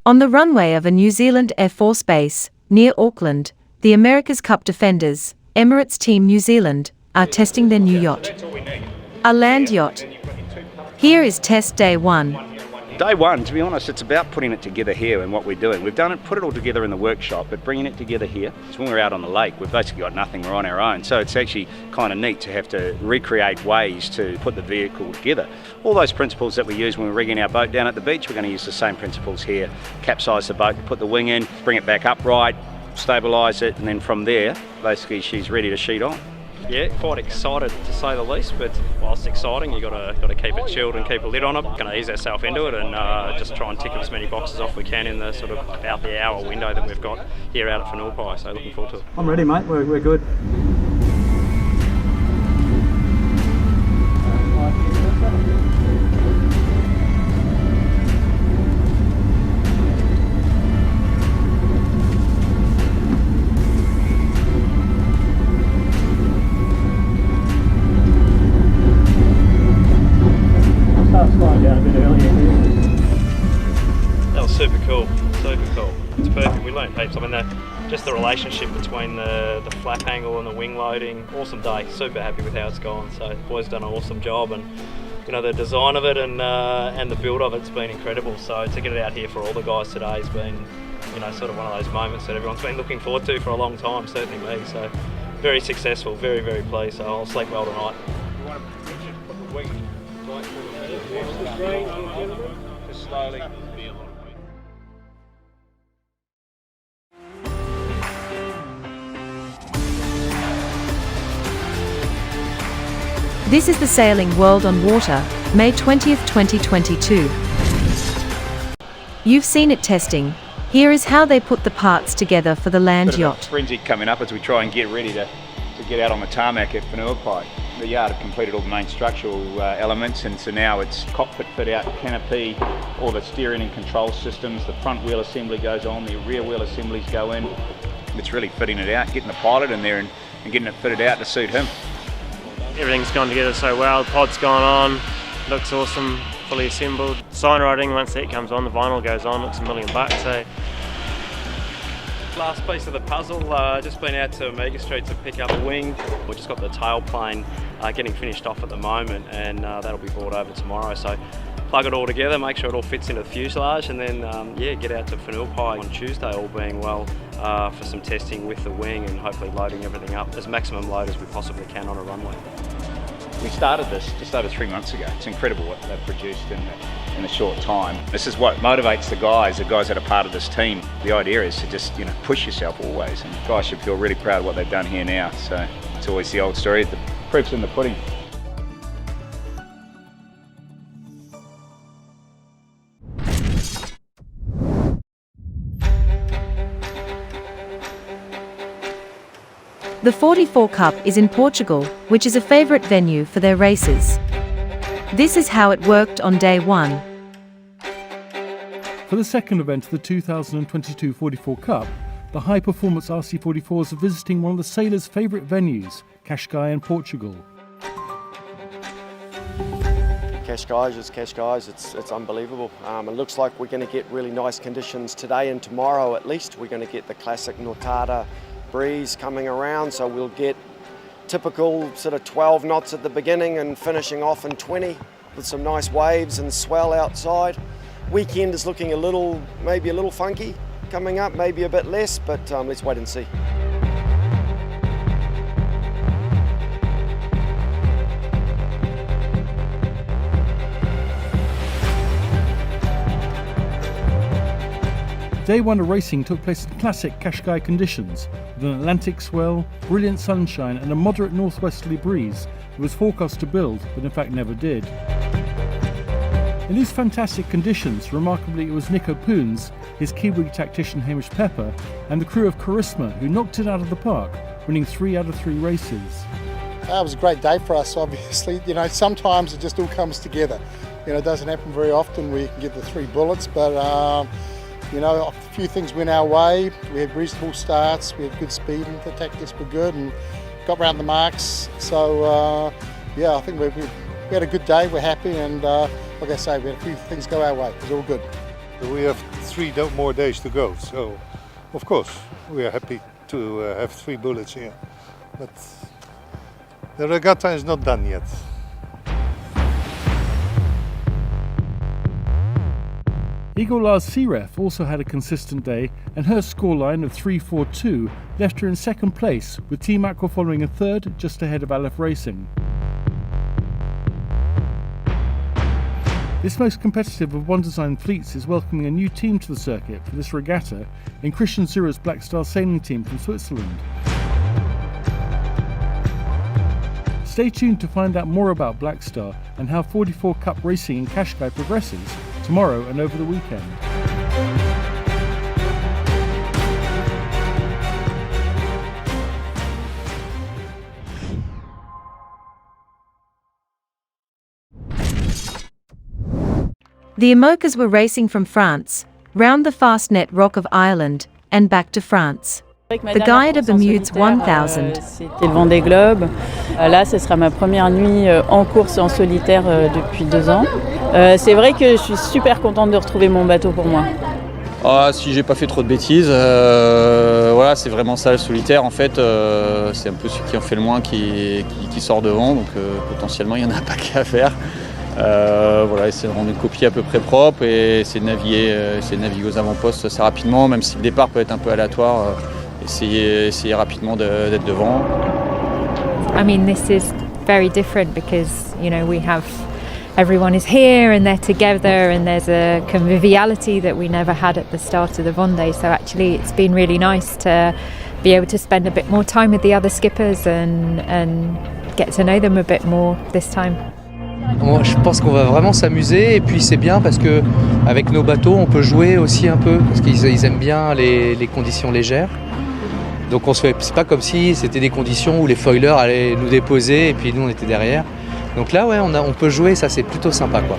On the runway of a New Zealand Air Force base, near Auckland, the America's Cup defenders, Emirates Team New Zealand, are testing their new yacht, a Land Yacht. Here is test day 1. Day 1, to be honest, it's about putting it together here and what we're doing. We've put it all together in the workshop, but bringing it together here. So when we're out on the lake, we've basically got nothing, we're on our own. So it's actually kind of neat to have to recreate ways to put the vehicle together. All those principles that we use when we're rigging our boat down at the beach, we're going to use the same principles here. Capsize the boat, put the wing in, bring it back upright, stabilise it, and then from there, basically she's ready to sheet on. Yeah, quite excited to say the least, but whilst exciting, you got to keep it chilled and keep a lid on it. Going to ease ourselves into it and just try and tick as many boxes off we can in the sort of about the hour window that we've got here out at Whanupō. So looking forward to it. I'm ready, mate. We're good. That was super cool, super cool. It's perfect, we learned heaps. I mean, just the relationship between the flap angle and the wing loading, awesome day, super happy with how it's gone. So the boys done an awesome job, and you know, the design of it and the build of it's been incredible. So to get it out here for all the guys today has been, you know, sort of one of those moments that everyone's been looking forward to for a long time, certainly me. So very successful, very, very pleased. So I'll sleep well tonight. You want to put the wing right through the middle, just slowly. This is the Sailing World on Water, May 20th, 2022. You've seen it testing. Here is how they put the parts together for the Land Yacht. Frenzy coming up as we try and get ready to get out on the tarmac at Whanupō. The yard have completed all the main structural elements, and so now it's cockpit fit out, canopy, all the steering and control systems, the front wheel assembly goes on, the rear wheel assemblies go in. It's really fitting it out, getting the pilot in there and getting it fitted out to suit him. Everything's gone together so well, the pod's gone on, looks awesome, fully assembled. Sign writing, once that comes on, the vinyl goes on, looks $1 million. So. Last piece of the puzzle, just been out to Imoca Street to pick up a wing. We've just got the tailplane getting finished off at the moment, and that'll be brought over tomorrow. So plug it all together, make sure it all fits into the fuselage, and then yeah, get out to Whanupō on Tuesday, all being well, for some testing with the wing and hopefully loading everything up as maximum load as we possibly can on a runway. We started this just over 3 months ago. It's incredible what they've produced in a short time. This is what motivates the guys that are part of this team. The idea is to just, you know, push yourself always, and guys should feel really proud of what they've done here now. So it's always the old story, the proof's in the pudding. The 44 Cup is in Portugal, which is a favourite venue for their races. This is how it worked on day 1. For the second event of the 2022 44 Cup, the high-performance RC44s are visiting one of the sailors' favourite venues, Cascais in Portugal. Cascais is Cascais, it's unbelievable. It looks like we're going to get really nice conditions today and tomorrow at least. We're going to get the classic Nortada breeze coming around, so we'll get typical sort of 12 knots at the beginning and finishing off in 20 with some nice waves and swell outside. Weekend is looking maybe a little funky coming up, maybe a bit less, but let's wait and see. Day 1 of racing took place in classic Cascais conditions, with an Atlantic swell, brilliant sunshine and a moderate northwesterly breeze that was forecast to build, but in fact never did. In these fantastic conditions, remarkably it was Nico Poons, his Kiwi tactician Hamish Pepper, and the crew of Charisma who knocked it out of the park, winning 3 out of 3 races. It was a great day for us, obviously. You know, sometimes it just all comes together. You know, it doesn't happen very often where you can get the 3 bullets, but you know, a few things went our way. We had reasonable starts, we had good speed, and the tactics were good, and got round the marks. So yeah, I think we had a good day. We're happy, and like I say, we had a few things go our way. It was all good. We have 3 more days to go, so of course we are happy to have 3 bullets here. But the regatta is not done yet. Eagle Lars Searef also had a consistent day, and her scoreline of 3.42 left her in second place, with Team Aqua following a third, just ahead of Aleph Racing. This most competitive of One Design fleets is welcoming a new team to the circuit for this regatta in Christian Zura's Black Star sailing team from Switzerland. Stay tuned to find out more about Black Star and how 44 Cup racing in Cascais progresses tomorrow and over the weekend. The Imocas were racing from France, round the Fastnet Rock of Ireland, and back to France. The Guyader Bermudes 1000. C'était le Vendee Globe. Là, ce sera ma première nuit en course en solitaire depuis 2 ans. C'est vrai que je suis super contente de retrouver mon bateau pour moi. Ah, si j'ai pas fait trop de bêtises, voilà, c'est vraiment ça le solitaire en fait. C'est un peu celui qui en fait le moins qui sort devant, donc potentiellement il n'y en a pas qu'à faire. Voilà, essayer de rendre une copie à peu près propre et essayer de naviguer aux avant-postes assez rapidement, même si le départ peut être un peu aléatoire. Essayer rapidement d'être devant. I mean, this is very different because, you know, everyone is here and they're together and there's a conviviality that we never had at the start of the Vendee. So actually it's been really nice to be able to spend a bit more time with the other skippers and get to know them a bit more this time. Moi, je pense qu'on va vraiment s'amuser et puis c'est bien parce que avec nos bateaux on peut jouer aussi un peu parce qu'ils aiment bien les conditions légères. Donc c'est pas comme si c'était des conditions où les foilers allaient nous déposer et puis nous on était derrière. Donc là ouais on peut jouer, ça c'est plutôt sympa quoi.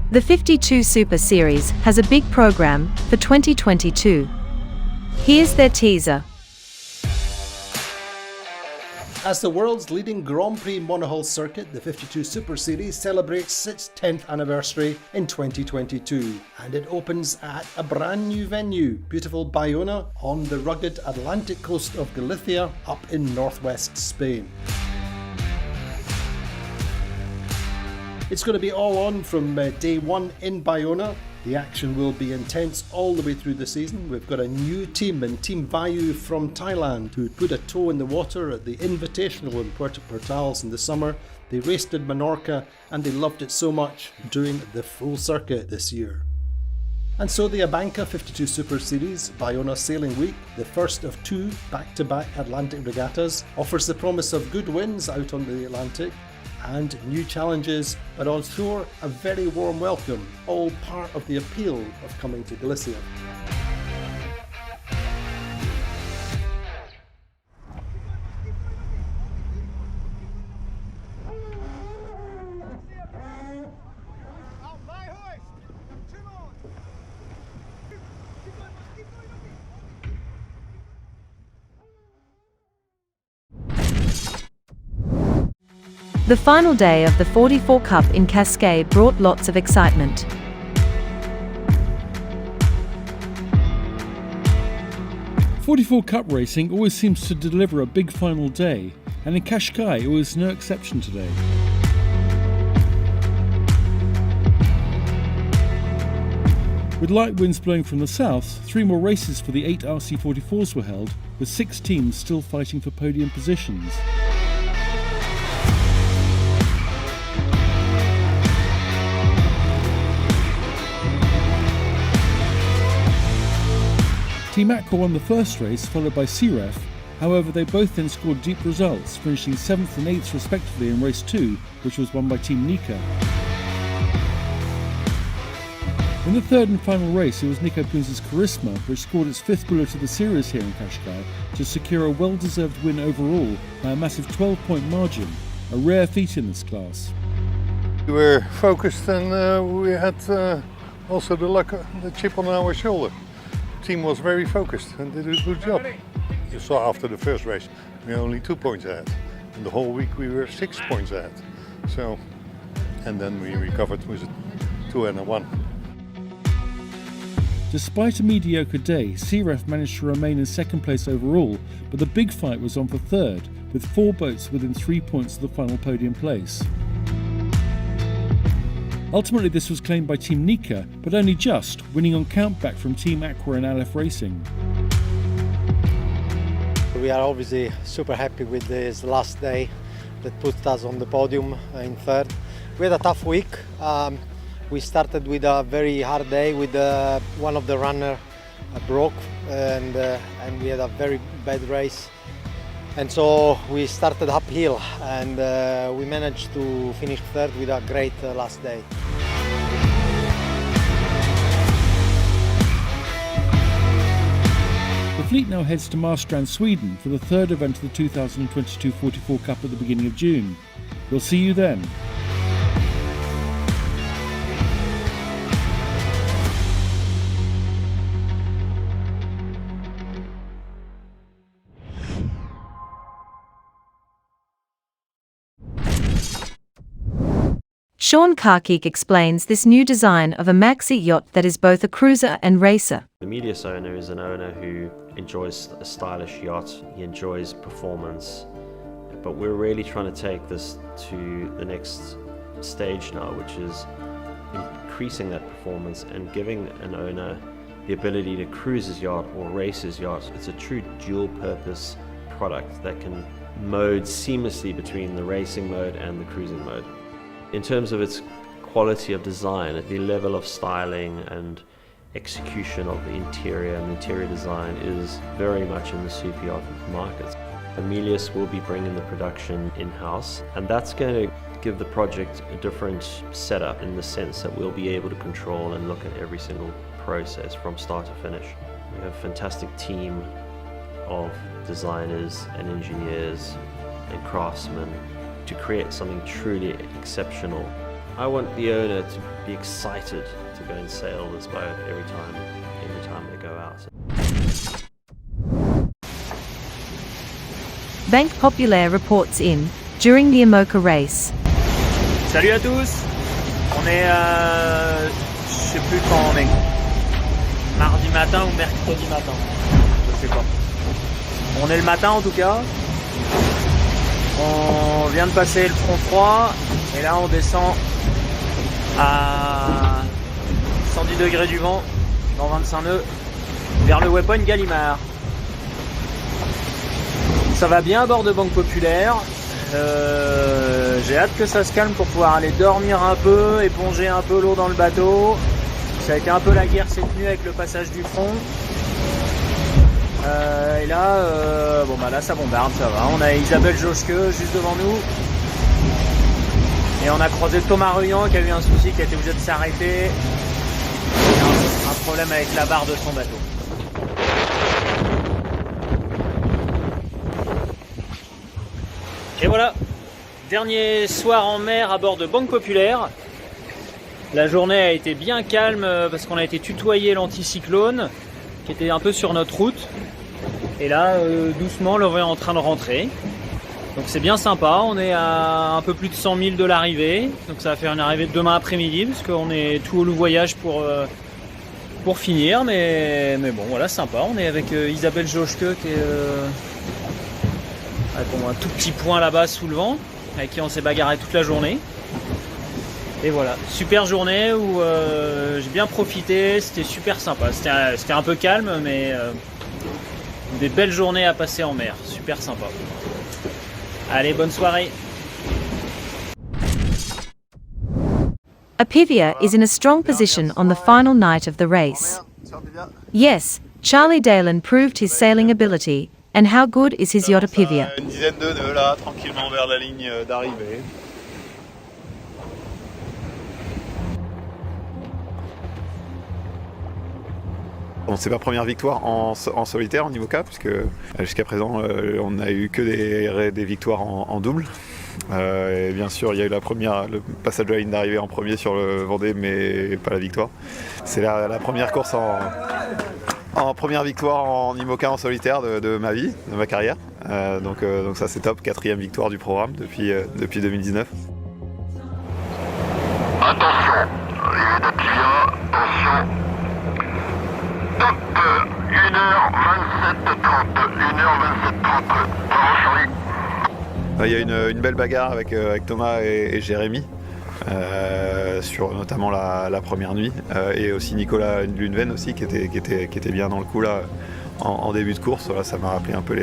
The 52 Super Series has a big program for 2022. Here's their teaser. As the world's leading Grand Prix monohull circuit, the 52 Super Series celebrates its 10th anniversary in 2022, and it opens at a brand new venue, beautiful Bayona on the rugged Atlantic coast of Galicia up in northwest Spain. It's going to be all on from day one in Bayona. The action will be intense all the way through the season. We've got a new team in Team Vayu from Thailand who put a toe in the water at the Invitational in Puerto Portales in the summer. They raced in Menorca and they loved it so much doing the full circuit this year. And so the Abanca 52 Super Series Bayona Sailing Week, the first of 2 back-to-back Atlantic regattas, offers the promise of good winds out on the Atlantic and new challenges, but on shore a very warm welcome, all part of the appeal of coming to Galicia. The final day of the 44 Cup in Cascais brought lots of excitement. '44 Cup racing always seems to deliver a big final day, and in Cascais it was no exception today. With light winds blowing from the south, 3 more races for the 8 RC44s were held, with 6 teams still fighting for podium positions. Team Aqua won the first race, followed by CREF. However, they both then scored deep results, finishing 7th and 8th respectively in race 2, which was won by Team Nika. In the third and final race, it was Nico Punz's Charisma, which scored its 5th bullet of the series here in Cascais, to secure a well-deserved win overall by a massive 12-point margin, a rare feat in this class. We were focused and we had also the chip on our shoulder. The team was very focused and did a good job. You saw after the first race, we were only 2 points ahead. And the whole week we were 6 points ahead. So, and then we recovered with a 2 and a 1. Despite a mediocre day, CREF managed to remain in second place overall, but the big fight was on for third, with 4 boats within 3 points of the final podium place. Ultimately this was claimed by Team Nika, but only just, winning on countback from Team Aqua and Aleph Racing. We are obviously super happy with this last day that put us on the podium in third. We had a tough week. We started with a very hard day with one of the runners broke and we had a very bad race. And so we started uphill and we managed to finish third with a great last day. The fleet now heads to Marstrand, Sweden for the third event of the 2022 44 Cup at the beginning of June. We'll see you then. Sean Carkeek explains this new design of a Maxi yacht that is both a cruiser and racer. The Emirates owner is an owner who enjoys a stylish yacht, he enjoys performance, but we're really trying to take this to the next stage now, which is increasing that performance and giving an owner the ability to cruise his yacht or race his yacht. It's a true dual purpose product that can mode seamlessly between the racing mode and the cruising mode. In terms of its quality of design, the level of styling and execution of the interior and the interior design is very much in the super yacht market. Emirates will be bringing the production in-house, and that's going to give the project a different setup in the sense that we'll be able to control and look at every single process from start to finish. We have a fantastic team of designers and engineers and craftsmen to create something truly exceptional. I want the owner to be excited to go and sail this boat every time they go out. Banque Populaire reports in during the Imoca race. Salut à tous, on est je sais plus quand on est, mardi matin ou mercredi matin, je sais pas. On est le matin en tout cas. On vient de passer le front froid et là on descend à 110 degrés du vent dans 25 nœuds vers le waypoint Gallimard. Ça va bien à bord de Banque Populaire. J'ai hâte que ça se calme pour pouvoir aller dormir un peu, éponger un peu l'eau dans le bateau. Ça a été un peu la guerre cette nuit avec le passage du front. Et là, là ça bombarde, ça va. On a Isabelle Josque juste devant nous. Et on a croisé Thomas Ruyant qui a eu un souci, qui a été obligé de s'arrêter. Un problème avec la barre de son bateau. Et voilà, dernier soir en mer à bord de Banque Populaire. La journée a été bien calme parce qu'on a été tutoyé l'anticyclone qui était un peu sur notre route. Et là, doucement, l'eau est en train de rentrer. Donc c'est bien sympa, on est à un peu plus de 100 000 de l'arrivée, donc ça va faire une arrivée demain après-midi parce qu'on est tout au long voyage pour finir, mais bon voilà, sympa. On est avec Isabelle Joschke qui est un tout petit point là-bas sous le vent, avec qui on s'est bagarré toute la journée. Et voilà, super journée où j'ai bien profité, c'était super sympa, c'était un peu calme mais des belles journées à passer en mer, super sympa. Allez, bonne soirée. Apivia is in a strong position on the final night of the race. Yes, Charlie Dalen proved his sailing ability, and how good is his yacht Apivia? Une dizaine de nœuds là, tranquillement vers la ligne d'arrivée. Bon, c'est ma première victoire en solitaire en Imoca, puisque jusqu'à présent on n'a eu que des victoires en double. Et bien sûr, il y a eu le passage de la ligne d'arrivée en premier sur le Vendée, mais pas la victoire. C'est la première course en première victoire en Imoca en solitaire de ma vie, de ma carrière. Donc ça c'est top, 4e victoire du programme depuis 2019. Attention, il est attention. Top 1h27:30. Il y a une belle bagarre avec Thomas et Jérémy, sur notamment la première nuit, et aussi Nicolas Luneven aussi qui était bien dans le coup là en début de course. Voilà, ça m'a rappelé un peu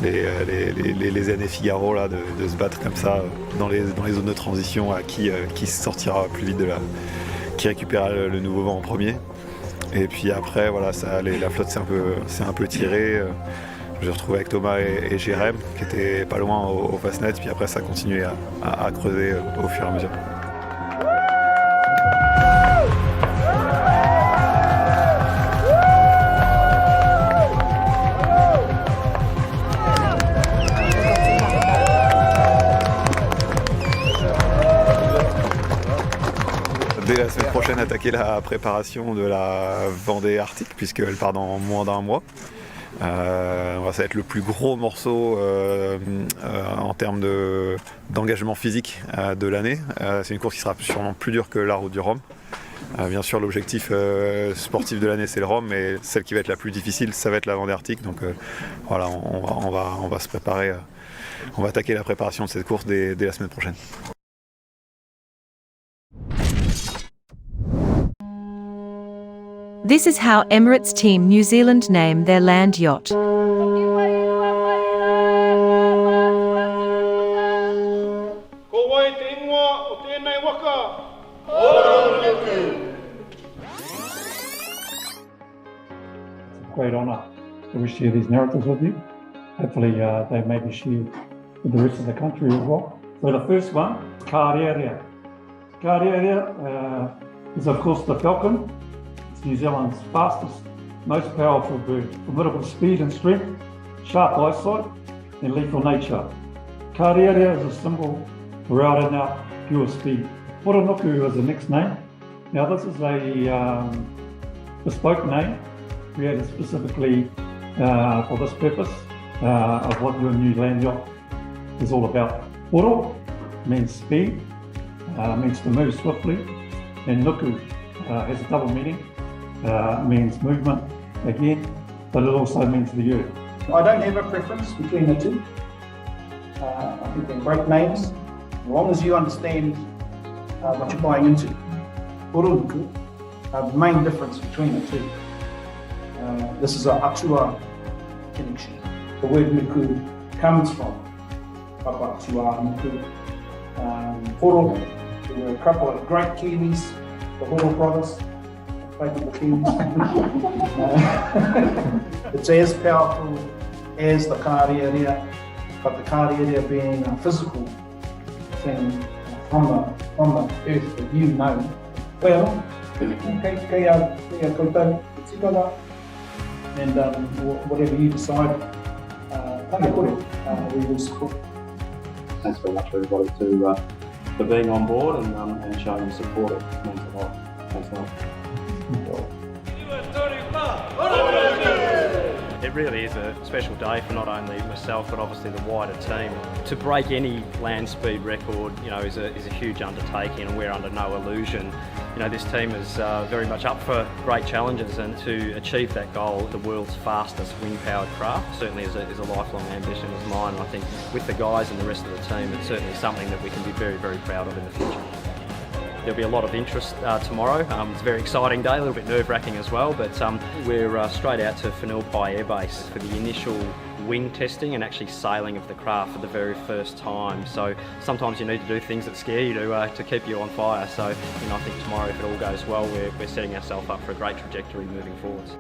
les années Figaro là, de se battre comme ça dans les zones de transition, à qui sortira plus vite qui récupérera le nouveau vent en premier. Et puis après, voilà, la flotte s'est un peu tirée. Je me suis retrouvé avec Thomas et Jérém, qui étaient pas loin au Fastnet. Puis après, ça a continué à creuser au fur et à mesure. Dès la semaine prochaine, attaquer la préparation de la Vendée Arctique, puisqu'elle part dans moins d'un mois. Ça va être le plus gros morceau en termes d'engagement physique de l'année. C'est une course qui sera sûrement plus dure que la route du Rhum. Bien sûr, l'objectif sportif de l'année, c'est le Rhum, mais celle qui va être la plus difficile, ça va être la Vendée Arctique. Donc voilà, on va se préparer, on va attaquer la préparation de cette course dès la semaine prochaine. This is how Emirates Team New Zealand named their Land Yacht. Great honour that we share these narratives with you. Hopefully they maybe share with the rest of the country as well. So the first one, Guyader. Guyader is of course the falcon. It's New Zealand's fastest, most powerful bird. Formidable speed and strength, sharp eyesight and lethal nature. Guyader is a symbol for out and out pure speed. Poronuku is the next name. Now this is a bespoke name created specifically for this purpose of what your new land yacht is all about. Poro means speed, means to move swiftly, and nuku has a double meaning, means movement again, but it also means the earth. I don't have a preference between the two. I think they're great names, as long as you understand what you're buying into. Poro nuku, the main difference between the two. This is a atua connection. The word nuku comes from papa atua nuku. Horo, there were a couple of great Kiwis, the Horo brothers, faithful Kiwis. It's as powerful as the Guyader, but the Guyader being a physical thing from the earth that you know well. And whatever you decide, we will support. Thanks very much everybody for being on board and showing your support. It means a lot. Thanks a lot. It really is a special day for not only myself but obviously the wider team. To break any land speed record, is a huge undertaking, and we're under no illusion. This team is very much up for great challenges, and to achieve that goal, the world's fastest wind-powered craft, certainly is a lifelong ambition of mine. I think with the guys and the rest of the team, it's certainly something that we can be very, very proud of in the future. There'll be a lot of interest tomorrow. It's a very exciting day, a little bit nerve-wracking as well, but we're straight out to Whenua Air Base for the initial wing testing and actually sailing of the craft for the very first time. So sometimes you need to do things that scare you to keep you on fire. So I think tomorrow, if it all goes well, we're setting ourselves up for a great trajectory moving forwards.